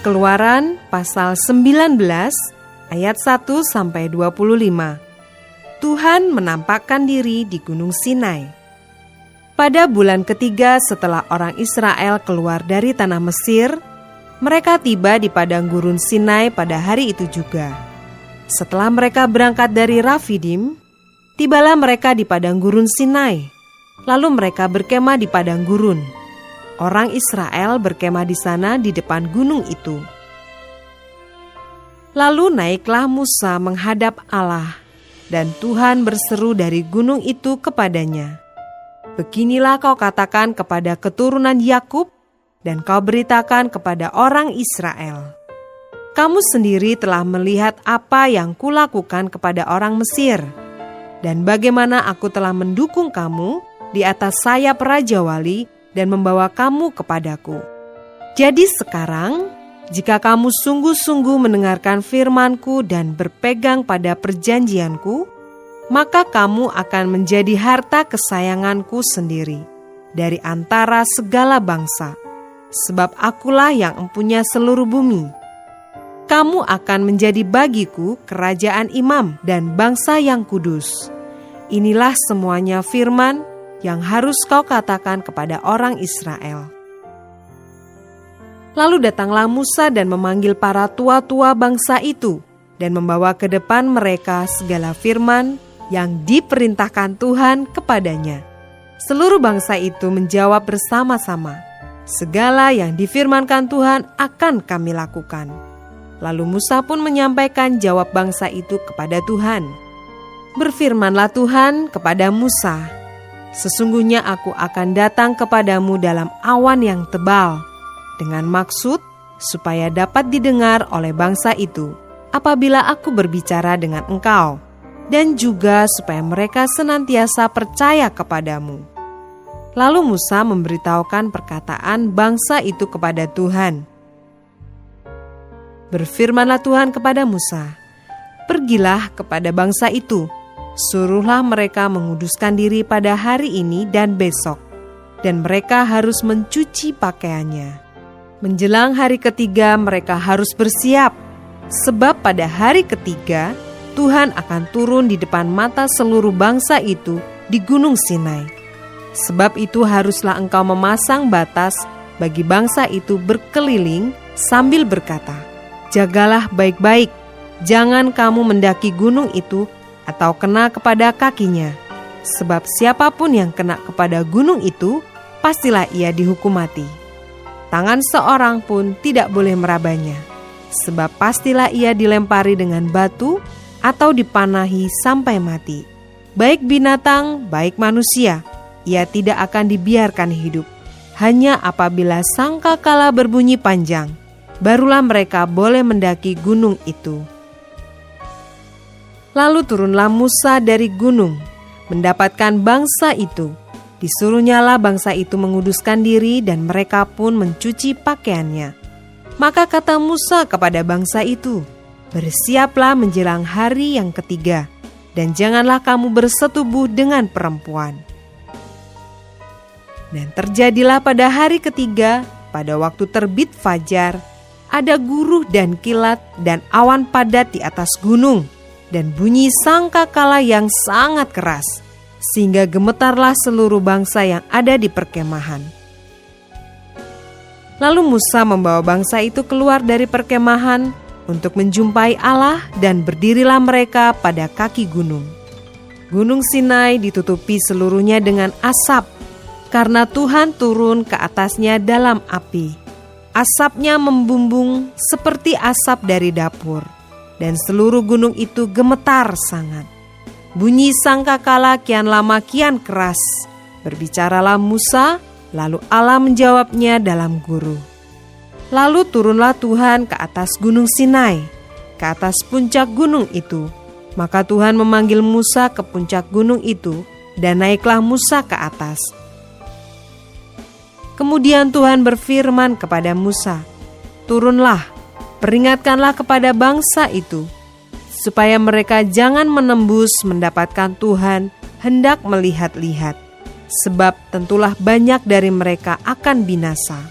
Keluaran pasal 19 ayat 1-25. Tuhan menampakkan diri di Gunung Sinai. Pada bulan ketiga setelah orang Israel keluar dari tanah Mesir, mereka tiba di padang gurun Sinai pada hari itu juga. Setelah mereka berangkat dari Rafidim, tibalah mereka di padang gurun Sinai. Lalu mereka berkemah di padang gurun. Orang Israel berkemah di sana di depan gunung itu. Lalu naiklah Musa menghadap Allah, dan Tuhan berseru dari gunung itu kepadanya, "Beginilah kau katakan kepada keturunan Yakub, dan kau beritakan kepada orang Israel. Kamu sendiri telah melihat apa yang kulakukan kepada orang Mesir, dan bagaimana aku telah mendukung kamu di atas sayap Raja Wali dan membawa kamu kepadaku. Jadi sekarang, jika kamu sungguh-sungguh mendengarkan firman-Ku dan berpegang pada perjanjian-Ku, maka kamu akan menjadi harta kesayangan-Ku sendiri dari antara segala bangsa, sebab Akulah yang empunya seluruh bumi. Kamu akan menjadi bagiku kerajaan imam dan bangsa yang kudus. Inilah semuanya firman yang harus kau katakan kepada orang Israel." Lalu datanglah Musa dan memanggil para tua-tua bangsa itu dan membawa ke depan mereka segala firman yang diperintahkan Tuhan kepadanya. Seluruh bangsa itu menjawab bersama-sama, "Segala yang difirmankan Tuhan akan kami lakukan." Lalu Musa pun menyampaikan jawab bangsa itu kepada Tuhan. Berfirmanlah Tuhan kepada Musa, "Sesungguhnya aku akan datang kepadamu dalam awan yang tebal, dengan maksud supaya dapat didengar oleh bangsa itu apabila aku berbicara dengan engkau, dan juga supaya mereka senantiasa percaya kepadamu." Lalu Musa memberitahukan perkataan bangsa itu kepada Tuhan. Berfirmanlah Tuhan kepada Musa, "Pergilah kepada bangsa itu, suruhlah mereka menguduskan diri pada hari ini dan besok, dan mereka harus mencuci pakaiannya. Menjelang hari ketiga mereka harus bersiap, sebab pada hari ketiga Tuhan akan turun di depan mata seluruh bangsa itu di Gunung Sinai. Sebab itu haruslah engkau memasang batas bagi bangsa itu berkeliling sambil berkata, 'Jagalah baik-baik, jangan kamu mendaki gunung itu atau kena kepada kakinya, sebab siapapun yang kena kepada gunung itu, pastilah ia dihukum mati. Tangan seorang pun tidak boleh merabanya, sebab pastilah ia dilempari dengan batu atau dipanahi sampai mati. Baik binatang, baik manusia, ia tidak akan dibiarkan hidup. Hanya apabila sangkakala berbunyi panjang, barulah mereka boleh mendaki gunung itu.' Lalu turunlah Musa dari gunung, mendapatkan bangsa itu. Disuruhnyalah bangsa itu menguduskan diri dan mereka pun mencuci pakaiannya. Maka kata Musa kepada bangsa itu, 'Bersiaplah menjelang hari yang ketiga, dan janganlah kamu bersetubuh dengan perempuan.' Dan terjadilah pada hari ketiga, pada waktu terbit fajar, ada guruh dan kilat dan awan padat di atas gunung, dan bunyi sangkakala yang sangat keras, sehingga gemetarlah seluruh bangsa yang ada di perkemahan. Lalu Musa membawa bangsa itu keluar dari perkemahan untuk menjumpai Allah, dan berdirilah mereka pada kaki gunung. Gunung Sinai ditutupi seluruhnya dengan asap, karena Tuhan turun ke atasnya dalam api. Asapnya membumbung seperti asap dari dapur, dan seluruh gunung itu gemetar sangat. Bunyi sangkakala kian lama kian keras. Berbicaralah Musa, lalu Allah menjawabnya dalam guruh. Lalu turunlah Tuhan ke atas gunung Sinai, ke atas puncak gunung itu. Maka Tuhan memanggil Musa ke puncak gunung itu, dan naiklah Musa ke atas. Kemudian Tuhan berfirman kepada Musa, "Turunlah, peringatkanlah kepada bangsa itu, supaya mereka jangan menembus mendapatkan Tuhan hendak melihat-lihat, sebab tentulah banyak dari mereka akan binasa.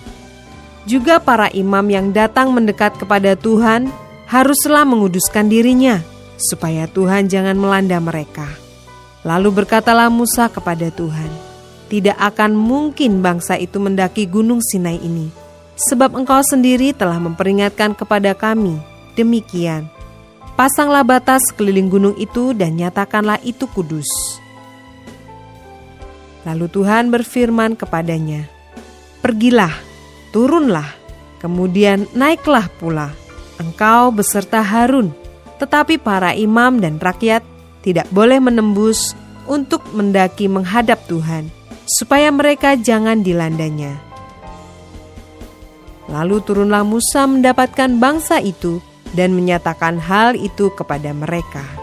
Juga para imam yang datang mendekat kepada Tuhan haruslah menguduskan dirinya, supaya Tuhan jangan melanda mereka. Lalu berkatalah Musa kepada Tuhan, "Tidak akan mungkin bangsa itu mendaki gunung Sinai ini, sebab Engkau sendiri telah memperingatkan kepada kami. Demikian, pasanglah batas keliling gunung itu dan nyatakanlah itu kudus." Lalu Tuhan berfirman kepadanya, "Pergilah, turunlah, kemudian naiklah pula, engkau beserta Harun, tetapi para imam dan rakyat tidak boleh menembus untuk mendaki menghadap Tuhan, supaya mereka jangan dilandanya." Lalu turunlah Musa mendapatkan bangsa itu dan menyatakan hal itu kepada mereka.